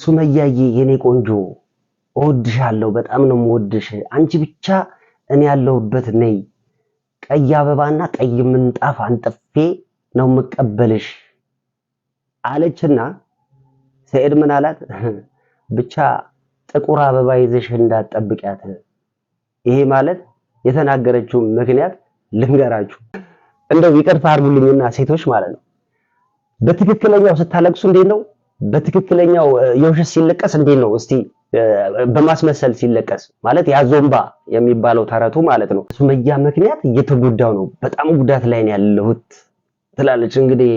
ሱመያዬ የኔ ቆንጆ እወድሻለሁ፣ በጣም ነው የምወድሽ። አንቺ ብቻ እኔ ያለሁበት ነይ፣ ቀይ አበባና ቀይ ምንጣፍ አንጥፌ ነው የምቀበልሽ አለችና ሰኢድ ምን አላት? ብቻ ጥቁር አበባ ይዘሽ እንዳትጠብቂያት። ይሄ ማለት የተናገረችው ምክንያት ልንገራችሁ። እንደው ይቅርታ አድርጉልኝና ሴቶች ማለት ነው በትክክለኛው ስታለቅሱ እንዴት ነው? በትክክለኛው የውሸት ሲለቀስ እንዴት ነው? እስቲ በማስመሰል ሲለቀስ ማለት ያዞምባ የሚባለው ተረቱ ማለት ነው። ሱመያ ምክንያት እየተጎዳው ነው፣ በጣም ጉዳት ላይ ነው ያለሁት ትላለች። እንግዲህ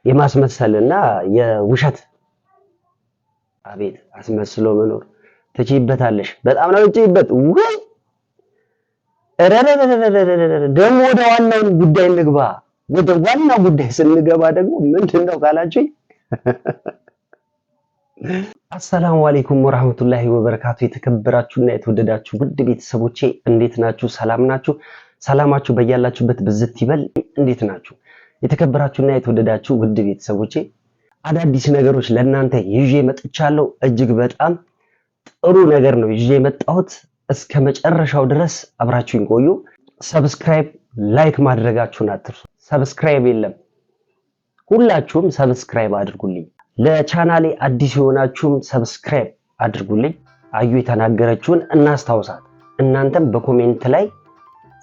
የማስመሰልና የውሸት አቤት አስመስሎ መኖር ትችይበታለሽ። በጣም ነው ትችይበት። ወይ ደግሞ ወደ ዋናው ጉዳይ እንግባ። ወደ ዋናው ጉዳይ ስንገባ ደግሞ ምንድነው ካላችሁ አሰላሙ አለይኩም ወራህመቱላሂ ወበረካቱ። የተከበራችሁና የተወደዳችሁ ውድ ቤተሰቦቼ እንዴት ናችሁ? ሰላም ናችሁ? ሰላማችሁ በያላችሁበት ብዝት ይበል። እንዴት ናችሁ? የተከበራችሁና የተወደዳችሁ ውድ ቤተሰቦቼ አዳዲስ ነገሮች ለእናንተ ይዤ መጥቻለሁ። እጅግ በጣም ጥሩ ነገር ነው ይዤ የመጣሁት። እስከ መጨረሻው ድረስ አብራችሁኝ ቆዩ። ሰብስክራይብ፣ ላይክ ማድረጋችሁን አትርሱ። ሰብስክራይብ የለም፣ ሁላችሁም ሰብስክራይብ አድርጉልኝ። ለቻናሌ አዲስ የሆናችሁም ሰብስክራይብ አድርጉልኝ። አዩ የተናገረችውን እናስታውሳት። እናንተም በኮሜንት ላይ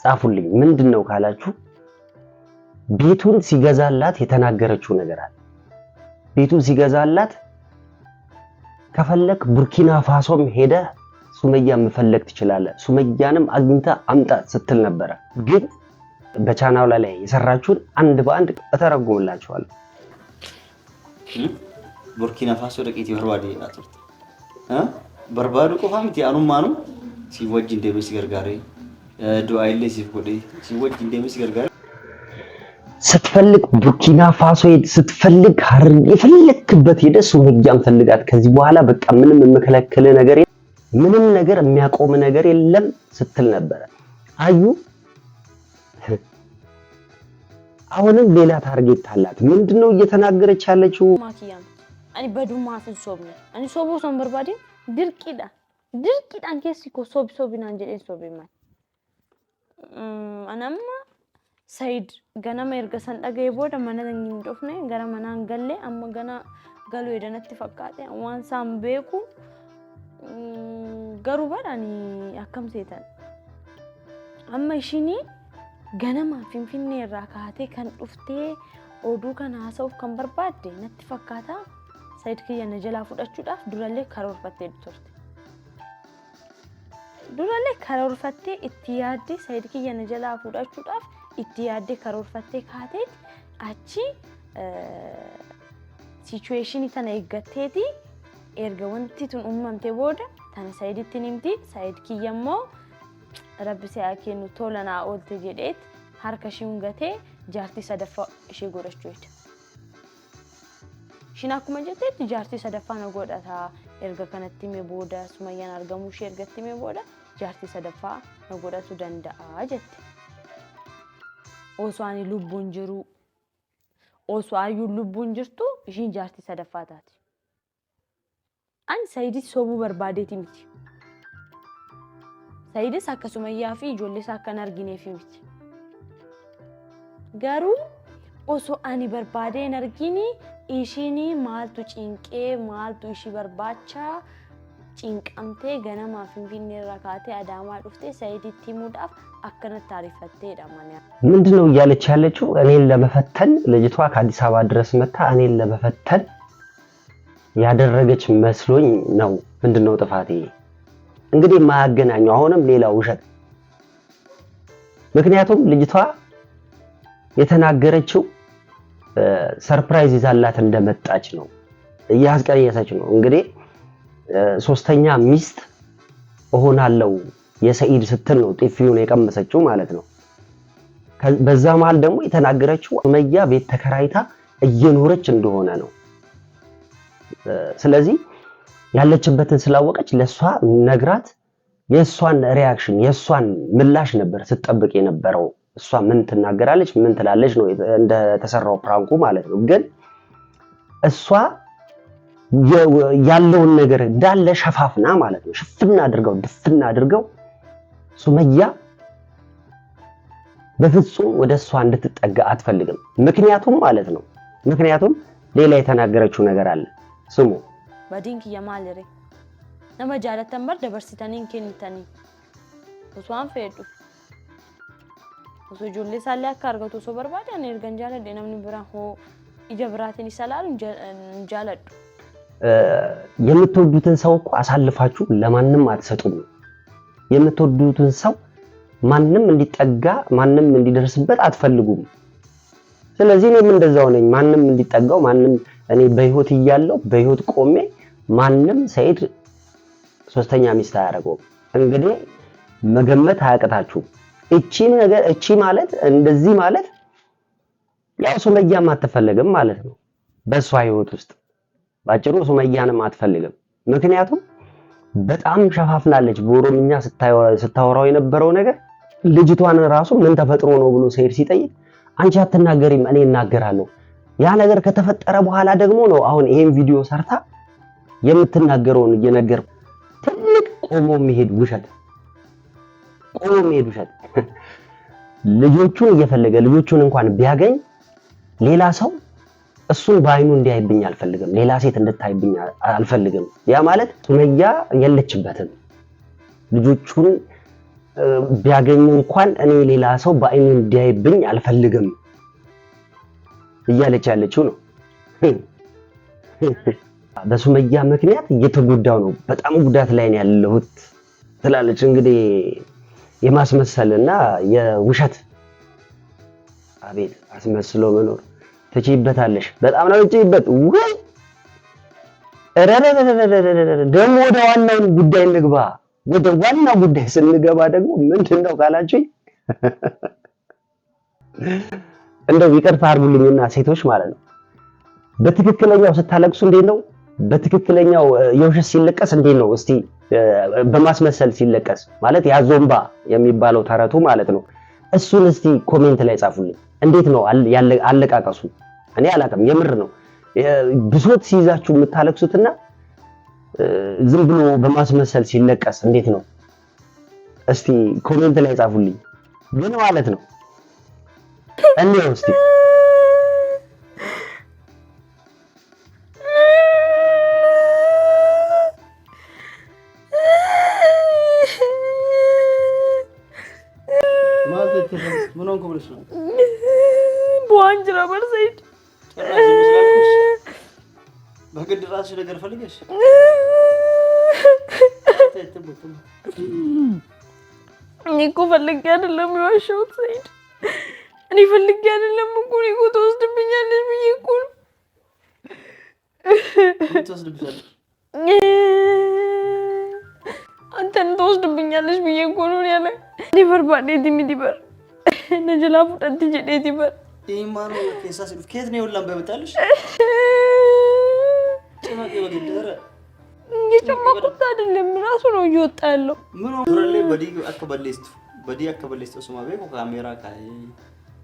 ጻፉልኝ። ምንድነው ካላችሁ ቤቱን ሲገዛላት የተናገረችው ነገር አለ። ቤቱን ሲገዛላት ከፈለክ ቡርኪና ፋሶም ሄደ ሱመያ መፈለግ ትችላለህ፣ ሱመያንም አግኝታ አምጣት ስትል ነበረ። ግን በቻናሉ ላይ የሰራችሁን አንድ በአንድ እተረጉምላችኋለሁ። ቡርኪና ፋሶ ደቂት ይወርዋዴ አጥርት በርባዱ ቆፋምቲ አኑማኑ ሲወጅ እንደምስ ገርጋሪ ዱአይሌ ሲፎዴ ሲወጅ እንደምስ ገርጋሪ ስትፈልግ ቡርኪና ፋሶ ስትፈልግ ሀረር የፈለክበት ሄደ ሱመያን ፈልጋት። ከዚህ በኋላ በቃ ምንም የምከለክል ነገር ምንም ነገር የሚያቆም ነገር የለም ስትል ነበረ አዩ። አሁንም ሌላ ታርጌት አላት። ምንድነው እየተናገረች ያለችው? ማኪያም አኒ በዱማ ፍሶብ ነው አኒ ሶቦ ሶምበርባዲ ድርቂዳን ከሲኮ ሶብና እንጀን ሶብማ አናማ ሰይድ ገናማ እርገሰን ዳገይ ቦደ ማነኝ ዶፍኔ ገራ ማናን ገለ አማ ገና ገሉ የደነት ፈቃጤ ዋን ሳምቤኩ ገሩ ባዳኒ አከም ሴታን አማ ሽኒ ገናማ ፊንፊኔ ራካቴ ከን ዱፍቴ ኦዱ ከን ሀሰው ከን በርባዴ ነት ፈቃታ ሰይድ ከየ ነጀላ ፉዳቹዳፍ ዱራሌ ካሮርፈቴ ዱርቴ ዱራሌ ካሮርፈቴ ኢትያዲ ሰይድ ከየ ነጀላ ፉዳቹዳፍ ኢትያዲ ካሮርፈቴ ካቴት አቺ ሲቹዌሽን ተነ ይገቴቲ ኤርገ ወንቲቱን ኡማምቴ ቦደ ተነ ሰይድ ትኒምቲ ሰይድ ከየሞ ረብ ሲያከኑ ቶለና ኦልተ ጀዴት harkashiun gatee jaartii sadaffaa ishee godhachuu jecha. Shin akkuma jetteetti jaartii sadaffaa na godhata erga kanatti mee booda Sumayyaan argamuu ishee ergatti mee booda jaartii sadaffaa na godhatu danda'a jette. Osoo ani lubbuun jiru osoo ayyuu lubbuun jirtu ishiin jaartii sadaffaa taati. Ani Saayidii sobuu barbaadeeti miti. Saayidis akka Sumayyaa fi ijoollee isaa akka hin argineef miti. Garuu osoo ani barbaadeen argini ishini maaltu cinqee maaltu ishi barbaacha cinqamtee ganama Finfinnee rakaatee Adaamaa dhuftee Saayiditti himuudhaaf akkanatti taarifatteedha ማንያ ምንድነው እያለች ያለችው? እኔን ለመፈተን ልጅቷ ከአዲስ አበባ ድረስ መጣ እኔን ለመፈተን ያደረገች መስሎኝ ነው። ምንድነው ጥፋቴ? እንግዲህ ማያገናኘው አሁንም ሌላ ውሸት። ምክንያቱም ልጅቷ የተናገረችው ሰርፕራይዝ ይዛላት እንደመጣች ነው፣ እያስቀየሰች ነው። እንግዲህ ሶስተኛ ሚስት እሆናለሁ የሰኢድ ስትል ነው ጥፊውን የቀመሰችው ማለት ነው። በዛ መሃል ደግሞ የተናገረችው ሱመያ ቤት ተከራይታ እየኖረች እንደሆነ ነው። ስለዚህ ያለችበትን ስላወቀች ለሷ ነግራት የሷን ሪአክሽን የሷን ምላሽ ነበር ስትጠብቅ የነበረው። እሷ ምን ትናገራለች ምን ትላለች ነው እንደ ተሰራው ፕራንኩ ማለት ነው። ግን እሷ ያለውን ነገር እንዳለ ሸፋፍና ማለት ነው ሽፍና አድርገው ድፍና አድርገው ሱመያ በፍጹም ወደሷ እንድትጠጋ አትፈልግም። ምክንያቱም ማለት ነው ምክንያቱም ሌላ የተናገረችው ነገር አለ። ስሙ ባዲንክ ያማለሬ ነማ ጃለተን በር ደበርሲተኒን ከኒተኒ ኡስዋን ፈዱ ኡሱ ጆሌ ሳለ አካርገቱ ሶ በርባዳ ነው እርገንጃለ ደነምን ብራ ሆ ይጀብራትን ይሰላል እንጃለዱ የምትወዱትን ሰው እኮ አሳልፋችሁ ለማንም አትሰጡም። የምትወዱትን ሰው ማንንም እንዲጠጋ ማንንም እንዲደርስበት አትፈልጉም። ስለዚህ እኔም እንደዛው ነኝ። ማንንም እንዲጠጋው ማንንም እኔ በህይወት እያለሁ በህይወት ቆሜ ማንንም ሰይድ ሶስተኛ ሚስት አያደርገውም። እንግዲህ መገመት አያቅታችሁ። እቺ ማለት እንደዚህ ማለት ያው ሱመያም አትፈልግም ማለት ነው በሷ ህይወት ውስጥ ባጭሩ ሱመያንም አትፈልግም። ምክንያቱም በጣም ሸፋፍናለች። በኦሮምኛ ስታወራው የነበረው ነገር ልጅቷን ራሱ ምን ተፈጥሮ ነው ብሎ ሰይድ ሲጠይቅ አንቺ አትናገሪም እኔ እናገራለሁ። ያ ነገር ከተፈጠረ በኋላ ደግሞ ነው አሁን ይሄን ቪዲዮ ሰርታ የምትናገረውን እየነገር ትልቅ ቆሞ መሄድ ውሸት ልጆቹን እየፈለገ ልጆቹን እንኳን ቢያገኝ ሌላ ሰው እሱን ባይኑ እንዲያይብኝ አልፈልግም። ሌላ ሴት እንድታይብኝ አልፈልግም። ያ ማለት ሱመያ የለችበትም። ልጆቹን ቢያገኙ እንኳን እኔ ሌላ ሰው ባይኑ እንዲያይብኝ አልፈልግም እያለች ያለችው ነው። በሱመያ ምክንያት እየተጎዳው ነው። በጣም ጉዳት ላይ ነው ያለሁት ትላለች። እንግዲህ የማስመሰልና የውሸት አቤት አስመስሎ መኖር ትችይበታለሽ። በጣም ነው ትችይበት። ወይ ደግሞ ወደ ዋናው ጉዳይ እንግባ። ወደ ዋናው ጉዳይ ስንገባ ደግሞ ምንድነው ካላችሁ እንደው ይቅርታ አድርጉልኝና ሴቶች ማለት ነው በትክክለኛው ስታለቅሱ እንዴት ነው? በትክክለኛው የውሸት ሲለቀስ እንዴት ነው? እስቲ በማስመሰል ሲለቀስ ማለት ያዞምባ የሚባለው ተረቱ ማለት ነው። እሱን እስቲ ኮሜንት ላይ ጻፉልኝ። እንዴት ነው አለቃቀሱ? እኔ አላውቅም። የምር ነው ብሶት ሲይዛችሁ የምታለቅሱትና ዝም ብሎ በማስመሰል ሲለቀስ እንዴት ነው? እስቲ ኮሜንት ላይ ጻፉልኝ። ግን ማለት ነው እንዴው እስቲ ምንም ኮብልሽ ነው ቦንጅራ በርሰይድ በግድ ራስሽ ነገር ፈልገሽ እኔ እኮ ፈልጌ አይደለም የዋሸሁት ሰይድ። እኔ ፈልጌ አይደለም እኮ እኔ እኮ ትወስድብኛለሽ ብዬ እኮ ነው። ትወስድብኛለሽ አንተን ትወስድብኛለሽ ብዬ እኮ ነው ያለ ዲበር ባዴት ሚዲበር ነጀላ ፉጠት ጀዴት ይበር ኢማኑ ከሳስ ከየት ነው ወላም በመጣልሽ ጭማቂ ወግደረ የጨማቁት አይደለም ራሱ ነው እየወጣ ያለው ምን ወረለ በዲ አከበለስቱ ሱማቤ ካሜራ ካይ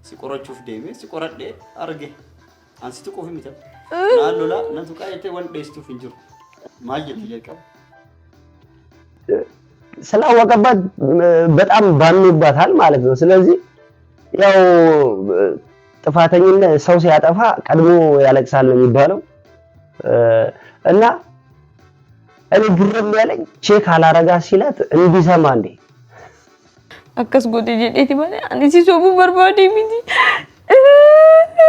ሲቆረቹፍ ደሜ ሲቆረደ አርጌ አንስቲ ቆፍ ሚተ ናሉላ ነቱ ካይቴ ወንደስቱ ፍንጅሩ ማጀት ይለቀም ስላወቀባት በጣም ባንባታል ማለት ነው። ስለዚህ ያው ጥፋተኝነት ሰው ሲያጠፋ ቀድሞ ያለቅሳል ነው የሚባለው እና እኔ ግርም ያለኝ ቼክ አላረጋ ሲላት እንዲሰማ እንዴ አከስ ጎዴ ጀዴት ይባል አንዲ ሲሶቡ በርባዴ ሚዲ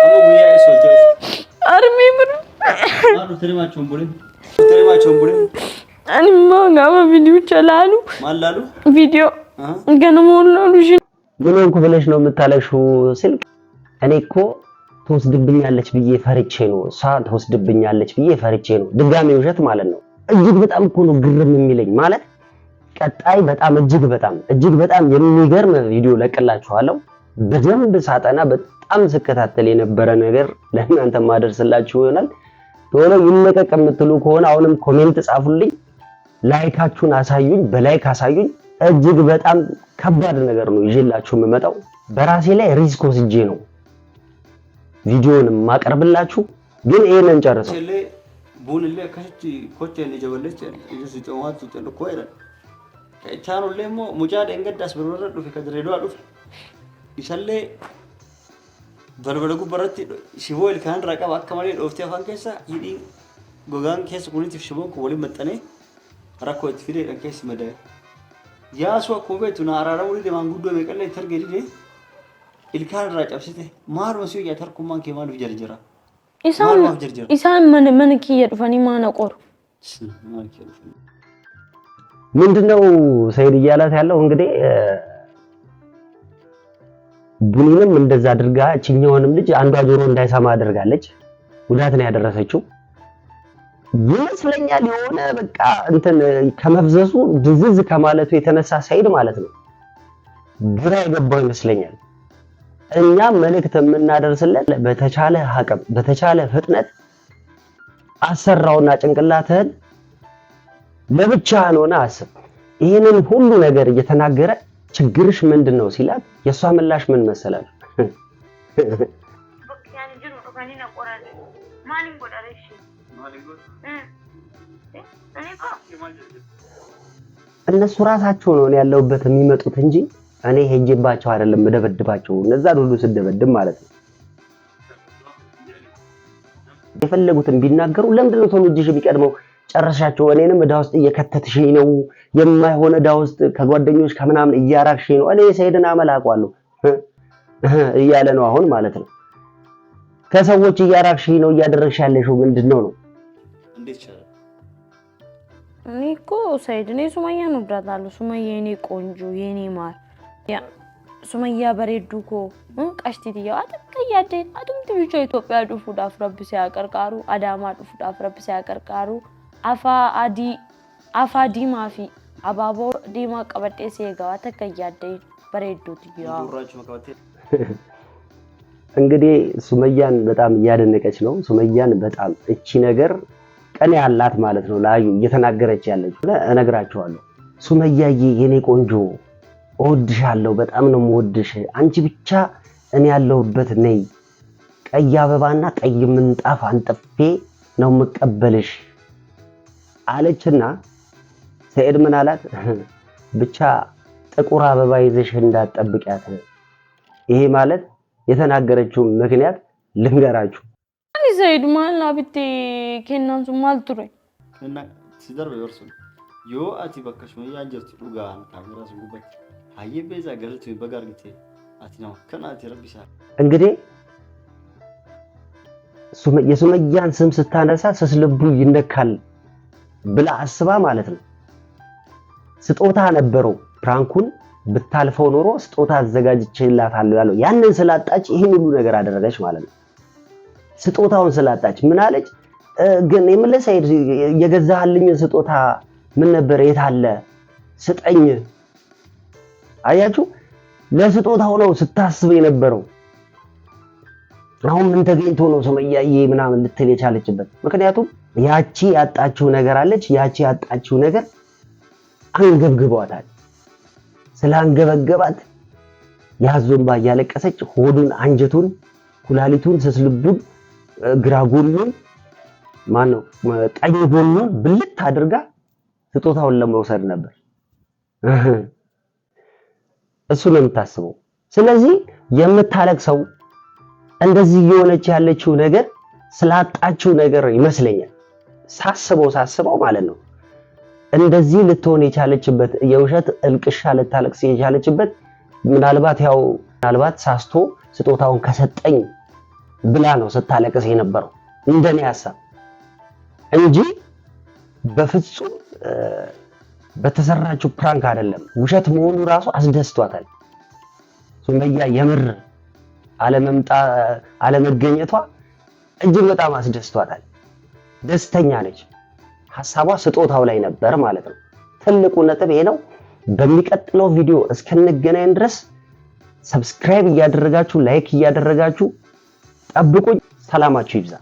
አሙ ያይ ሶልቴ አርሜ ምር ማሉ ተሪማቸውን ቡሬ አንማ ጋባ ቪዲዮ ቻላሉ ማላሉ ቪዲዮ ገና ሞላሉ ምን ሆንኩ ብለሽ ነው የምታለሹ ስል እኔ እኮ ትወስድብኛለች ብዬ ፈርቼ ነው እሷ ትወስድብኛለች ብዬ ፈርቼ ነው። ድጋሜ ውሸት ማለት ነው። እጅግ በጣም እኮ ነው ግርም የሚለኝ ማለት ቀጣይ በጣም እጅግ በጣም የሚገርም ቪዲዮ ለቅላችኋለሁ። በደንብ ሳጠና በጣም ስከታተል የነበረ ነገር ለእናንተ ማደርስላችሁ ይሆናል። ቶሎ ይለቀቅ የምትሉ ከሆነ አሁንም ኮሜንት ጻፉልኝ፣ ላይካችሁን አሳዩኝ። በላይክ አሳዩኝ። እጅግ በጣም ከባድ ነገር ነው ይዤላችሁ የምመጣው። በራሴ ላይ ሪስክ ወስጄ ነው ቪዲዮን ማቀርብላችሁ። ግን ይሄንን ጨርሰው buun illee akkasitti kocheen ija balleessan ija si coomaatti lukkoo jedhan ka'ichaan illee immoo mucaa dheengaddaas barbaada dhufe ka direedoo dhufe isallee balbala gubbarratti shiboo ilkaan irraa qaba akka malee dhooftee afaan keessa hidhiin gogaan keessa kuniitiif shiboon kun waliin maxxanee rakkoo itti fideedhaan keessi madaa'e. Yaasu akkuma beektu na araaramuu dide maanguddoo meeqallee itti argee dide ilkaan irraa cabsite maaluma si hojjaa tarkummaan kee maaliif jarjira? Isaan mana kiyya dhufanii maana qoru? ምንድነው ሰይድ እያላት ያለው እንግዲህ ቡኒንም እንደዛ አድርጋ እቺኛውንም ልጅ አንዷ ጆሮ እንዳይሰማ አድርጋለች። ጉዳት ነው ያደረሰችው ይመስለኛል። የሆነ በቃ እንትን ከመፍዘሱ ድዝዝ ከማለቱ የተነሳ ሰይድ ማለት ነው ግራ የገባው ይመስለኛል። እኛ መልእክት የምናደርስለት በተቻለ አቅም በተቻለ ፍጥነት አሰራውና ጭንቅላትህን ለብቻህን ሆነ አስብ። ይሄንን ሁሉ ነገር እየተናገረ ችግርሽ ምንድነው ሲላት የሷ ምላሽ ምን መሰላል? እነሱ ራሳቸው ነው ያለውበት የሚመጡት እንጂ እኔ ሄጄባቸው አይደለም መደበድባቸው። እነዛ ሁሉ ስደበድብ ማለት ነው የፈለጉትን ቢናገሩ ለምንድነው ቶሎ እጅሽ ቢቀድመው ጨረሻቸው? እኔንም እዳ ውስጥ እየከተትሽኝ ነው፣ የማይሆን እዳ ውስጥ ከጓደኞች ከምናምን እያራክሽኝ ነው። እኔ ሰይድን አመላቋለሁ እያለ ነው አሁን ማለት ነው። ከሰዎች እያራክሽኝ ነው እያደረግሽ ያለሽው ምንድነው ነው? እንዴት ይችላል? እኔ እኮ ሰይድ እኔ ሱመያን ወዳታለሁ። ሱመያ የኔ ቆንጆ የኔ ማር ያ ሱመያ በሬዱ እኮ ቀሽቲት አጥቅያደ አጥምት ብቻ ኢትዮጵያ ዱፉዳፍ ረብስ ያቀርቃሩ አዳማ ዱፉዳፍ ረብስ ያቀርቃሩ አፋ ዲማፊ አባቦ ዲማ ቀበጤ ሲጋዋ ተከያደ በሬዱት ይያው እንግዲህ ሱመያን በጣም እያደነቀች ነው። ሱመያን በጣም እቺ ነገር ቀን ያላት ማለት ነው ላዩ እየተናገረች ያለች እነግራቸዋለሁ። ሱመያዬ የኔ ቆንጆ እወድሻለሁ፣ በጣም ነው የምወድሽ። አንቺ ብቻ እኔ ያለሁበት ነይ፣ ቀይ አበባና ቀይ ምንጣፍ አንጥፌ ነው የምቀበልሽ አለችና ሰይድ ምን አላት? ብቻ ጥቁር አበባ ይዘሽ እንዳትጠብቂያት። ይሄ ማለት የተናገረችው ምክንያት ልንገራችሁ። ሰይድ ማልና ብቴ ከናንሱ ማልቱሬ እና ሲደርበ ይወርሱ ዮ አቲ በከሽ ነው ያንጀርቱ ዱጋን ካሜራስ ጉበት አየበዛ ገልቱ በጋርግቴ አቲ ነው ከናቲ ረብሻ። እንግዲህ የሱመያን ስም ስታነሳ ስስልቡ ይነካል ብላ አስባ ማለት ነው። ስጦታ ነበረው ፕራንኩን ብታልፈው ኖሮ ስጦታ አዘጋጅቼላታለሁ ያለው ያንን ስላጣች ይሄን ሁሉ ነገር አደረገች ማለት ነው። ስጦታውን ስላጣች ምን አለች? ግን የምልህ ሰይድ የገዛህልኝ ስጦታ ምን ነበር? የት አለ? ስጠኝ። አያችሁ፣ ለስጦታው ነው ስታስብ የነበረው። አሁን ምን ተገኝቶ ነው ሱመያዬ ምናምን ልትል የቻለችበት? ምክንያቱም ያቺ ያጣችው ነገር አለች። ያቺ ያጣችው ነገር አንገብግቧታል። ስላንገበገባት ያዞን ባያለቀሰች ሆዱን፣ አንጀቱን፣ ኩላሊቱን፣ ስስልቡን፣ ግራ ጎኑን ማነው ቀኝ ጎኑን ብልት አድርጋ ስጦታውን ለመውሰድ ነበር። እሱ ነው የምታስበው። ስለዚህ የምታለቅሰው እንደዚህ የሆነች ያለችው ነገር ስላጣችው ነገር ይመስለኛል። ሳስበው ማለት ነው። እንደዚህ ልትሆን የቻለችበት የውሸት እልቅሻ ልታለቅስ የቻለችበት ምናልባት ሳስቶ ስጦታውን ከሰጠኝ ብላ ነው ስታለቅስ የነበረው እንደኔ ሐሳብ እንጂ በፍጹም በተሰራችው ፕራንክ አይደለም። ውሸት መሆኑ ራሱ አስደስቷታል። ሱመያ የምር አለመገኘቷ እጅግ በጣም አስደስቷታል። ደስተኛ ነች። ሐሳቧ ስጦታው ላይ ነበር ማለት ነው። ትልቁ ነጥብ ይሄ ነው። በሚቀጥለው ቪዲዮ እስከነገናኝ ድረስ ሰብስክራይብ እያደረጋችሁ ላይክ እያደረጋችሁ ጠብቁኝ። ሰላማችሁ ይብዛ።